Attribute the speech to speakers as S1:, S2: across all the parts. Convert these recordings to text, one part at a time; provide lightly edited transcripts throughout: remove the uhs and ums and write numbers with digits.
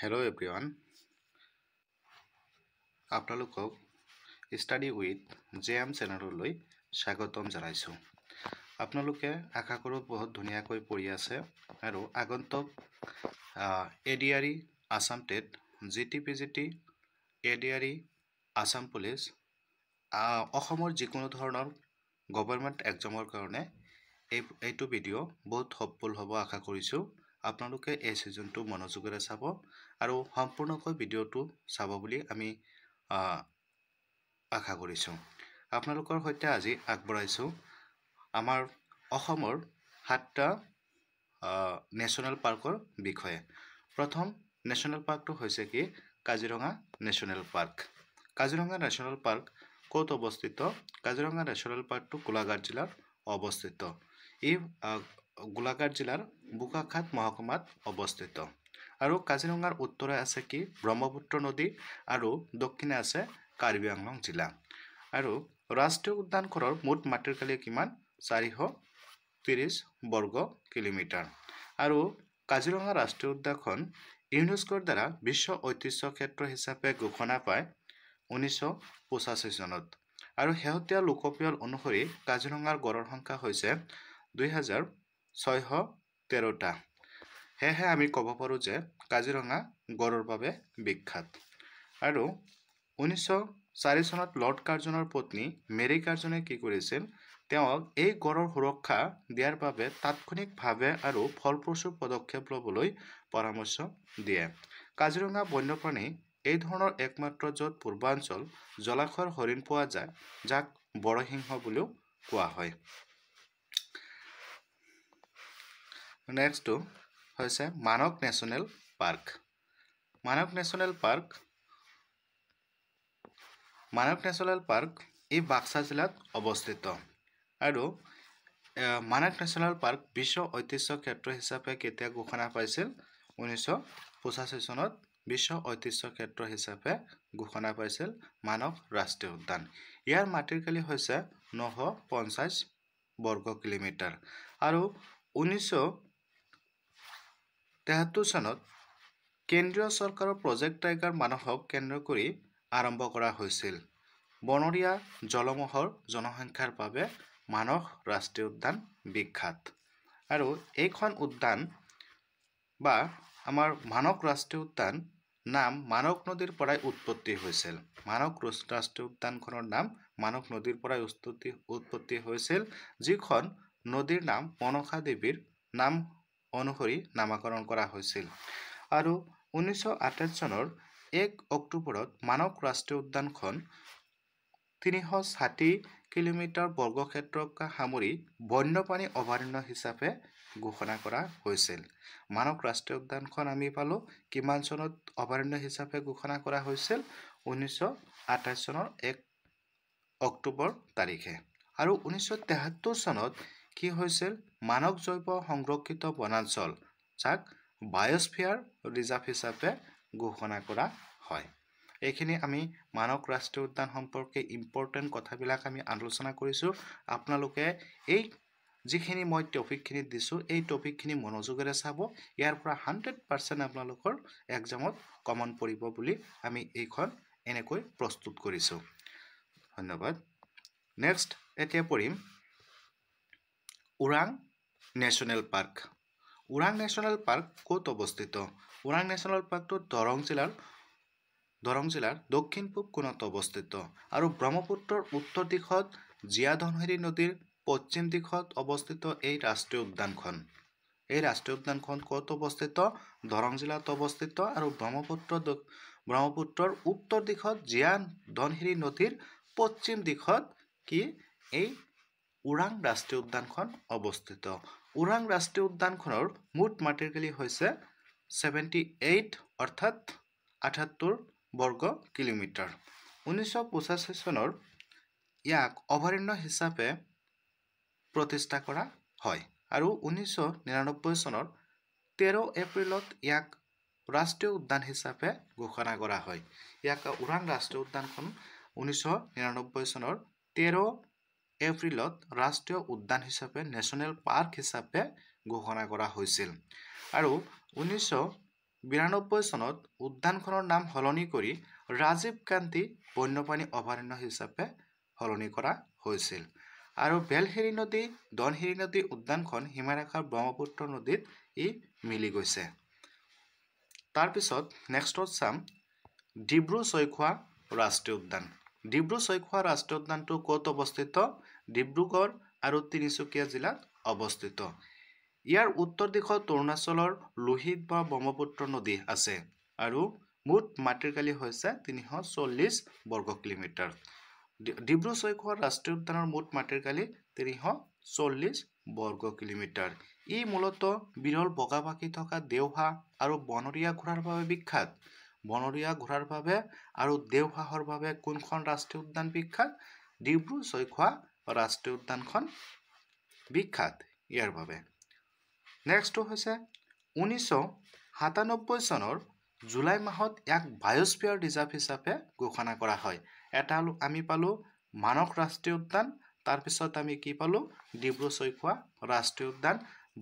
S1: Hello everyone. আপোনালোকক study with JM চেনেললৈ স্বাগতম জনাইছো। আপোনালোকে আশা কৰোঁ বহুত ধুনীয়াকৈ পঢ়ি আছে আৰু আগন্তুক ADRE Assam TET GT PGT ADRE Assam police অসমৰ যিকোনো ধৰণৰ গভৰ্ণমেণ্ট এক্সামৰ কাৰণে এইটো ভিডিঅ' বহুত হেল্পফুল হ'ব আশা কৰিছোঁ। আপোনালোকে এই সিজনটো মনোযোগেৰে চাব আৰু সম্পূৰ্ণকৈ ভিডিঅ'টো চাব বুলি আমি আশা কৰিছোঁ। আপোনালোকৰ সৈতে আজি আগবঢ়াইছোঁ আমাৰ অসমৰ 7টা নেশ্যনেল পাৰ্কৰ বিষয়ে। প্ৰথম নেশ্যনেল পাৰ্কটো হৈছে কি Kaziranga national park. Kaziranga national park ক'ত অৱস্থিত? কাজিৰঙা নেশ্যনেল পাৰ্কটো গোলাঘাট জিলাত অৱস্থিত। ই গোলাঘাট জিলাৰ বোকাখাত মহকুমাত অৱস্থিত। আৰু কাজিৰঙাৰ উত্তৰে আছে কি ব্ৰহ্মপুত্ৰ নদী আৰু দক্ষিণে আছে কাৰ্বি আংলং জিলা। আৰু ৰাষ্ট্ৰীয় উদ্যানখনৰ মুঠ মাটিৰ কালি কিমান? 430 বৰ্গ কিলোমিটাৰ। আৰু কাজিৰঙা ৰাষ্ট্ৰীয় উদ্যানখন ইউনেস্কোৰ দ্বাৰা বিশ্ব ঐতিহ্য ক্ষেত্ৰ হিচাপে ঘোষণা পায় 1985 চনত। আৰু শেহতীয়া লোকপিয়ল অনুসৰি কাজিৰঙাৰ গড়ৰ সংখ্যা হৈছে 2613টা। সেয়েহে আমি ক'ব পাৰোঁ যে কাজিৰঙা গড়ৰ বাবে বিখ্যাত। আৰু 1904 চনত লৰ্ড কাৰ্জনৰ পত্নী মেৰী কাৰ্জনে কি কৰিছিল? তেওঁক এই গড়ৰ সুৰক্ষা দিয়াৰ বাবে তাৎক্ষণিকভাৱে আৰু ফলপ্ৰসূ পদক্ষেপ ল'বলৈ পৰামৰ্শ দিয়ে। কাজিৰঙা বন্যপ্ৰাণী এই ধৰণৰ একমাত্ৰ য'ত পূৰ্বাঞ্চল জলাশয়ৰ হৰিণ পোৱা যায়, যাক বৰসিংহ বুলিও কোৱা হয়। নেক্সটটো হৈছে মানস নেশ্যনেল পাৰ্ক। মানস নেশ্যনেল পাৰ্ক এই বাক্সা জিলাত অৱস্থিত। আৰু মানস নেশ্যনেল পাৰ্ক বিশ্ব ঐতিহ্য ক্ষেত্ৰ হিচাপে কেতিয়া ঘোষণা পাইছিল? 1985 চনত বিশ্ব ঐতিহ্য ক্ষেত্ৰ হিচাপে ঘোষণা পাইছিল মানস ৰাষ্ট্ৰীয় উদ্যান। ইয়াৰ মাটিৰ কালি হৈছে 950 বৰ্গ কিলোমিটাৰ। আৰু 1973 চনত কেন্দ্ৰীয় চৰকাৰৰ প্ৰজেক্ট টাইগাৰ মানসক কেন্দ্ৰ কৰি আৰম্ভ কৰা হৈছিল। বনৰীয়া জলমহৰ জনসংখ্যাৰ বাবে মানস ৰাষ্ট্ৰীয় উদ্যান বিখ্যাত। আৰু এইখন উদ্যান বা আমাৰ মানস ৰাষ্ট্ৰীয় উদ্যান নাম মানস নদীৰ পৰাই উৎপত্তি হৈছিল। মানস ৰাষ্ট্ৰীয় উদ্যানখনৰ নাম মানস নদীৰ পৰাই উৎপত্তি হৈছিল, যিখন নদীৰ নাম মনসা দেৱীৰ নাম অনুসৰি নামকৰণ কৰা হৈছিল। আৰু 1928 চনৰ 1 অক্টোবৰত মানস ৰাষ্ট্ৰীয় উদ্যানখন 360 কিলোমিটাৰ বৰ্গক্ষেত্ৰক সামৰি বন্যপ্ৰাণী অভয়াৰণ্য হিচাপে ঘোষণা কৰা হৈছিল। মানস ৰাষ্ট্ৰীয় উদ্যানখন আমি পালোঁ কিমান চনত অভয়াৰণ্য হিচাপে ঘোষণা কৰা হৈছিল? 1928 চনৰ 1 অক্টোবৰ তাৰিখে। আৰু 1973 চনত কি হৈছিল? মানস জৈৱ সংৰক্ষিত বনাঞ্চল, যাক বায়স্ফিয়াৰ ৰিজাৰ্ভ হিচাপে ঘোষণা কৰা হয়। এইখিনি আমি মানস ৰাষ্ট্ৰীয় উদ্যান সম্পৰ্কে ইম্পৰ্টেণ্ট কথাবিলাক আমি আলোচনা কৰিছোঁ। আপোনালোকে এই যিখিনি মই টপিকখিনি দিছোঁ, এই টপিকখিনি মনোযোগেৰে চাব। ইয়াৰ পৰা 100% আপোনালোকৰ এক্সামত কমন পৰিব বুলি আমি এইখন এনেকৈ প্ৰস্তুত কৰিছোঁ। ধন্যবাদ। নেক্সট এতিয়া পঢ়িম Orang national park. Orang national park ক'ত অৱস্থিত? ওৰাং নেশ্যনেল পাৰ্কটো দৰং জিলাৰ দক্ষিণ পূব কোণত অৱস্থিত। আৰু ব্ৰহ্মপুত্ৰৰ উত্তৰ দিশত জীয়াধনশিৰি নদীৰ পশ্চিম দিশত অৱস্থিত এই ৰাষ্ট্ৰীয় উদ্যানখন। এই ৰাষ্ট্ৰীয় উদ্যানখন ক'ত অৱস্থিত? দৰং জিলাত অৱস্থিত। আৰু ব্ৰহ্মপুত্ৰৰ উত্তৰ দিশত জীয়াধনশিৰি নদীৰ পশ্চিম দিশত কি এই ওৰাং ৰাষ্ট্ৰীয় উদ্যানখন অৱস্থিত। ওৰাং ৰাষ্ট্ৰীয় উদ্যানখনৰ মুঠ মাটিৰ কালি হৈছে 78 অৰ্থাৎ 78 বৰ্গ কিলোমিটাৰ। 1985 চনৰ ইয়াক অভয়াৰণ্য হিচাপে প্ৰতিষ্ঠা কৰা হয়। আৰু 1999 চনৰ 13 এপ্ৰিলত ইয়াক ৰাষ্ট্ৰীয় উদ্যান হিচাপে ঘোষণা কৰা হয়। ইয়াক ওৰাং ৰাষ্ট্ৰীয় উদ্যানখন 1999 চনৰ 13 এপ্ৰিলত ৰাষ্ট্ৰীয় উদ্যান হিচাপে নেশ্যনেল পাৰ্ক হিচাপে ঘোষণা কৰা হৈছিল। আৰু 1992 চনত উদ্যানখনৰ নাম সলনি কৰি ৰাজীৱ গান্ধী বন্যপ্ৰাণী অভয়াৰণ্য হিচাপে সলনি কৰা হৈছিল আৰু বেলহেৰি নদী দনহেৰি নদী উদ্যানখন হিমাৰেখাৰ ব্ৰহ্মপুত্ৰ নদীত ই মিলি গৈছে তাৰ পিছত নেক্সটত চাম ডিব্ৰু-চৈখোৱা ৰাষ্ট্ৰীয় উদ্যান ডিব্ৰু-চৈখোৱা ৰাষ্ট্ৰীয় উদ্যানটো ক'ত অৱস্থিত ডিব্ৰুগড় আৰু তিনিচুকীয়া জিলাত অৱস্থিত ইয়াৰ উত্তৰ দিশত অৰুণাচলৰ লোহিত বা ব্ৰহ্মপুত্ৰ নদী আছে আৰু মুঠ মাটিকালি হৈছে 340 বৰ্গ কিলোমিটাৰ ডিব্ৰু-চৈখোৱা ৰাষ্ট্ৰীয় উদ্যানৰ মুঠ মাটিকালি 340 বৰ্গ কিলোমিটাৰ ই মূলতঃ বিৰল বগা পাখি থকা দেওহাঁহ আৰু বনৰীয়া ঘোঁৰাৰ বাবে বিখ্যাত বনৰীয়া ঘোঁৰাৰ বাবে আৰু দেওহাঁহৰ বাবে কোনখন ৰাষ্ট্ৰীয় উদ্যান বিখ্যাত ডিব্ৰু-চৈখোৱা ৰাষ্ট্ৰীয় উদ্যানখন বিখ্যাত ইয়াৰ বাবে নেক্সট হৈছে 1997 চনৰ জুলাই মাহত এক বায়োস্ফিয়াৰ ৰিজাৰ্ভ হিচাপে ঘোষণা কৰা হয় এটা আমি পালো মানস ৰাষ্ট্ৰীয় উদ্যান তাৰ পিছত আমি কি পালো ডিব্ৰু-চৈখোৱা ৰাষ্ট্ৰীয় উদ্যান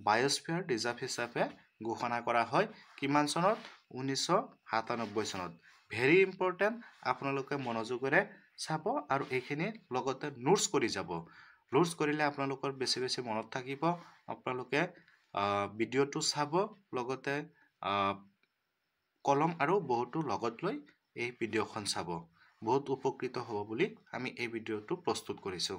S1: বায়োস্ফিয়াৰ ৰিজাৰ্ভ হিচাপে ঘোষণা কৰা হয় কিমান চনত 1997 চনত ভেৰি ইম্পৰ্টেন্ট আপোনালোকে মনোযোগেৰে চাব আৰু এইখিনি লগতে নোটছ কৰি যাব নোটছ কৰিলে আপোনালোকৰ বেছি বেছি মনত থাকিব আপোনালোকে ভিডিঅটো চাব লগতে কলম আৰু বহুতো লগত লৈ এই ভিডিঅখন চাব বহুত উপকৃত হ'ব বুলি আমি এই ভিডিঅটো প্ৰস্তুত কৰিছো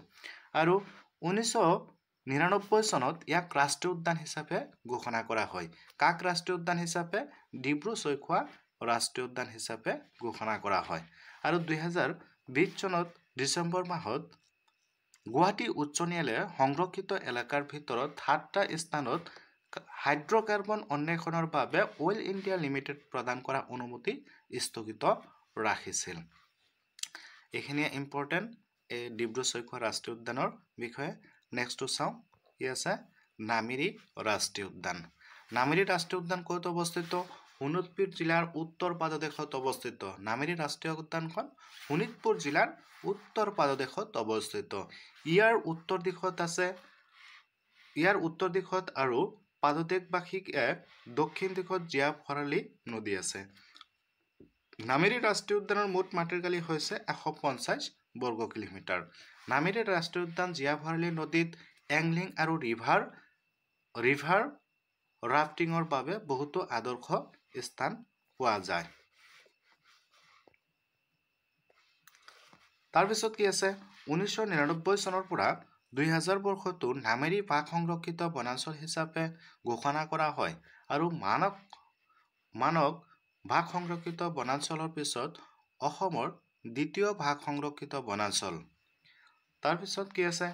S1: আৰু 1999 চনত ইয়াক ৰাষ্ট্ৰীয় উদ্যান হিচাপে ঘোষণা কৰা হয় কাক ৰাষ্ট্ৰীয় উদ্যান হিচাপে ডিব্ৰু-চৈখোৱা ৰাষ্ট্ৰীয় উদ্যান হিচাপে ঘোষণা কৰা হয় আৰু 2020 চনত ডিচেম্বৰ মাহত গুৱাহাটী উচ্চ ন্যায়ালয়ে সংৰক্ষিত এলেকাৰ ভিতৰত 7টা স্থানত হাইড্ৰকাৰ্বন অন্বেষণৰ বাবে অইল ইণ্ডিয়া লিমিটেড প্ৰদান কৰা অনুমতি স্থগিত ৰাখিছিল এইখিনি ইম্পৰ্টেন্ট এই ডিব্ৰু-চৈখোৱা ৰাষ্ট্ৰীয় উদ্যানৰ বিষয়ে নেক্সট চাও কি আছে নামেৰি ৰাষ্ট্ৰীয় উদ্যান নামেৰি ৰাষ্ট্ৰীয় উদ্যান ক'ত অৱস্থিত শোণিতপুৰ জিলাৰ উত্তৰ পাদদেশত অৱস্থিত নামেৰি ৰাষ্ট্ৰীয় উদ্যানখন শোণিতপুৰ জিলাৰ উত্তৰ পাদদেশত অৱস্থিত ইয়াৰ উত্তৰ দিশত আৰু পাদদেশবাসীকে দক্ষিণ দিশত জীয়া ভৰালী নদী আছে নামেৰি ৰাষ্ট্ৰীয় উদ্যানৰ মুঠ মাটিকালি হৈছে 150 বৰ্গ কিলোমিটাৰ নামেৰি ৰাষ্ট্ৰীয় উদ্যান জীয়া ভৰালী নদীত এংলিং আৰু ৰিভাৰ ৰাফটিঙৰ বাবে বহুতো আদৰ্শ স্থান পোৱা যায় তাৰ পিছত কি আছে 1999 চনৰ পৰা 2000 বৰ্ষটো নামেৰি বাঘ সংৰক্ষিত বনাঞ্চল হিচাপে ঘোষণা কৰা হয় আৰু মানক বাঘ সংৰক্ষিত বনাঞ্চলৰ পিছত অসমৰ দ্বিতীয় বাঘ সংৰক্ষিত বনাঞ্চল তাৰ পিছত কি আছে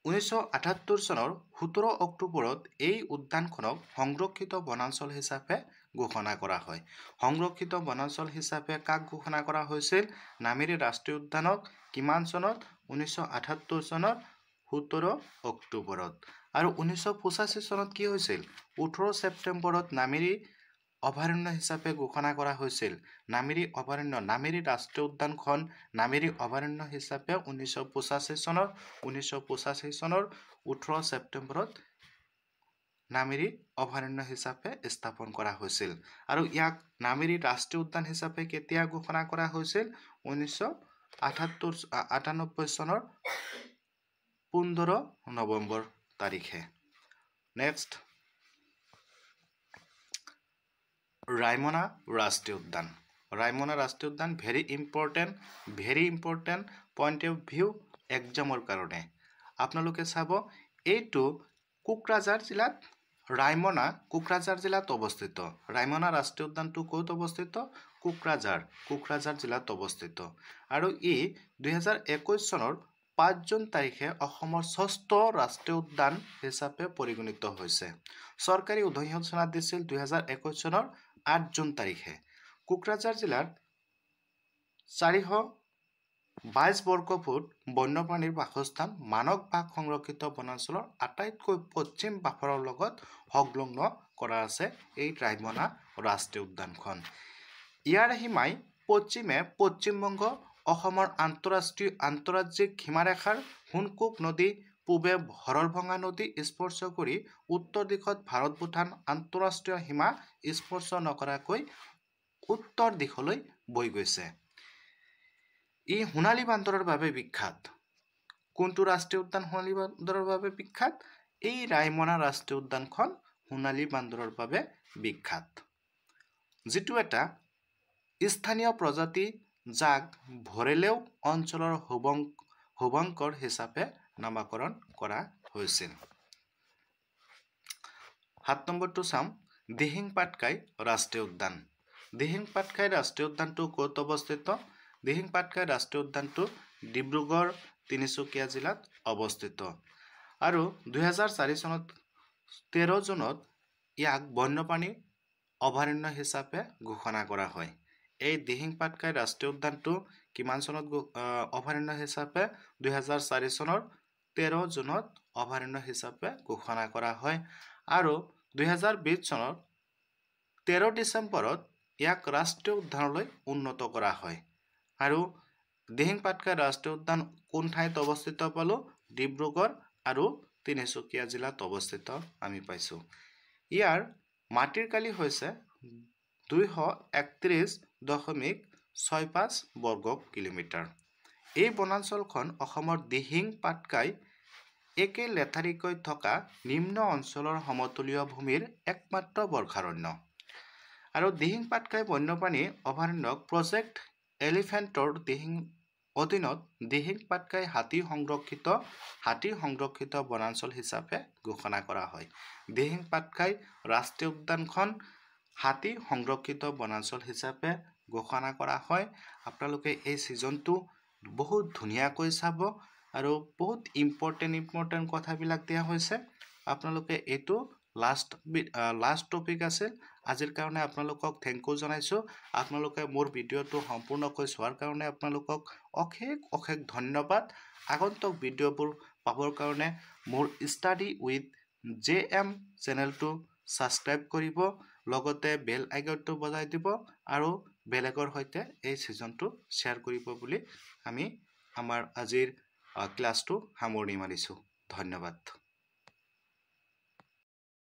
S1: 1978 চনৰ 17 অক্টোবৰত এই উদ্যানখনক সংৰক্ষিত বনাঞ্চল হিচাপে ঘোষণা কৰা হয় সংৰক্ষিত বনাঞ্চল হিচাপে কাক ঘোষণা কৰা হৈছিল নামেৰি ৰাষ্ট্ৰীয় উদ্যানক কিমান চনত 1978 চনৰ 17 অক্টোবৰত আৰু 1985 চনত কি হৈছিল 18 ছেপ্টেম্বৰত নামেৰি অভয়াৰণ্য হিচাপে ঘোষণা কৰা হৈছিল নামেৰি ৰাষ্ট্ৰীয় উদ্যানখন নামেৰি অভয়াৰণ্য হিচাপে 1985 চনৰ 18 ছেপ্টেম্বৰত নামেৰি অভয়াৰণ্য হিচাপে স্থাপন কৰা হৈছিল আৰু ইয়াক নামেৰি ৰাষ্ট্ৰীয় উদ্যান হিচাপে কেতিয়া ঘোষণা কৰা হৈছিল 1998 চনৰ 15 নৱেম্বৰ তাৰিখে নেক্সট ৰাইমনা ৰাষ্ট্ৰীয় উদ্যান very important point of view এক্সামৰ কাৰণে আপোনালোকে চাব এইটো কোকৰাঝাৰ জিলাত অৱস্থিত ৰাইমনা ৰাষ্ট্ৰীয় উদ্যানটো ক'ত অৱস্থিত কোকৰাঝাৰ জিলাত অৱস্থিত আৰু ই 2021 চনৰ 5 জুন তাৰিখে অসমৰ 6ষ্ঠ ৰাষ্ট্ৰীয় উদ্যান হিচাপে পৰিগণিত হৈছে চৰকাৰী অধিসূচনা দিছিল 2021 চনৰ 8 জুন তাৰিখে কোকৰাঝাৰ জিলাৰ 422 বৰ্গ ফুট বন্যপ্ৰাণীৰ বাসস্থান মানক বাঘ সংৰক্ষিত বনাঞ্চলৰ আটাইতকৈ পশ্চিম বাফৰৰ লগত সংলগ্ন কৰা আছে এই ৰাইমনা ৰাষ্ট্ৰীয় উদ্যানখন ইয়াৰ সীমাই পশ্চিমে পশ্চিমবংগ অসমৰ আন্তঃৰাজ্যিক সীমাৰেখাৰ হুনকুক নদী পূবে হৰলভঙা নদী স্পৰ্শ কৰি উত্তৰ দিশত ভাৰত ভূটান আন্তঃৰাষ্ট্ৰীয় সীমা স্পৰ্শ নকৰাকৈ উত্তৰ দিশলৈ বৈ গৈছে। ই সোণালী বান্দৰৰ বাবে বিখ্যাত। কোনটো ৰাষ্ট্ৰীয় উদ্যান সোণালী বান্দৰৰ বাবে বিখ্যাত? এই ৰায়মনা ৰাষ্ট্ৰীয় উদ্যানখন সোণালী বান্দৰৰ বাবে বিখ্যাত, যিটো এটা স্থানীয় প্ৰজাতি যাক ভৰেলেও অঞ্চলৰ শুভঙ্কৰ হিচাপে নামকৰণ কৰা হৈছিল। 7 নম্বৰটো চাম দিহিং পাটকাই ৰাষ্ট্ৰীয় উদ্যান। দিহিং পাটকাই ৰাষ্ট্ৰীয় উদ্যানটো ক'ত অৱস্থিত? দিহিং পাটকাই ৰাষ্ট্ৰীয় উদ্যানটো ডিব্ৰুগড় তিনিচুকীয়া জিলাত অৱস্থিত আৰু 2004 চনত 13 জুনত ইয়াক বন্যপ্ৰাণী অভয়াৰণ্য হিচাপে ঘোষণা কৰা হয়। এই দিহিং পাটকাই ৰাষ্ট্ৰীয় উদ্যানটো কিমান চনত অভয়াৰণ্য হিচাপে 2004 চনৰ 13 জুনত অভয়াৰণ্য হিচাপে ঘোষণা কৰা হয় আৰু 2020 চনৰ 13 ডিচেম্বৰত ইয়াক ৰাষ্ট্ৰীয় উদ্যানলৈ উন্নত কৰা হয়। আৰু দিহিং পাটকাই ৰাষ্ট্ৰীয় উদ্যান কোন ঠাইত অৱস্থিত পালো? ডিব্ৰুগড় আৰু তিনিচুকীয়া জিলাত অৱস্থিত আমি পাইছো। ইয়াৰ মাটিৰ কালি হৈছে 231.65 বৰ্গ কিলোমিটাৰ। এই বনাঞ্চলখন অসমৰ দিহিং পাটকাই একে লেঠাৰিকৈ থকা নিম্ন অঞ্চলৰ সমতলীয় ভূমিৰ একমাত্ৰ বৰ্ষাৰণ্য। আৰু দিহিং পাটকাই বন্যপ্ৰাণী অভয়াৰণ্যক প্ৰজেক্ট এলিফেণ্টৰ অধীনত দিহিং পাটকাই হাতী সংৰক্ষিত বনাঞ্চল হিচাপে ঘোষণা কৰা হয়। দিহিং পাটকাই ৰাষ্ট্ৰীয় উদ্যানখন হাতী সংৰক্ষিত বনাঞ্চল হিচাপে ঘোষণা কৰা হয়। আপোনালোকে এই ছিজনটো বহুত ধুনীয়াকৈ চাব আৰু বহুত ইম্পৰ্টেণ্ট কথাবিলাক দিয়া হৈছে। আপোনালোকে এইটো লাষ্ট টপিক আছিল। আজিৰ কাৰণে আপোনালোকক থেংক ইউ জনাইছোঁ। আপোনালোকে মোৰ ভিডিঅ'টো সম্পূৰ্ণকৈ চোৱাৰ কাৰণে আপোনালোকক অশেষ ধন্যবাদ। আগন্তুক ভিডিঅ'বোৰ পাবৰ কাৰণে মোৰ ষ্টাডি উইথ JM চেনেলটো ছাবস্ক্ৰাইব কৰিব, লগতে বেল আইকনটো বজাই দিব আৰু বেলেগৰ সৈতে এই ছিজনটো শ্বেয়াৰ কৰিব বুলি আমি আমাৰ আজিৰ ক্লাছটো সামৰণি মাৰিছোঁ। ধন্যবাদ।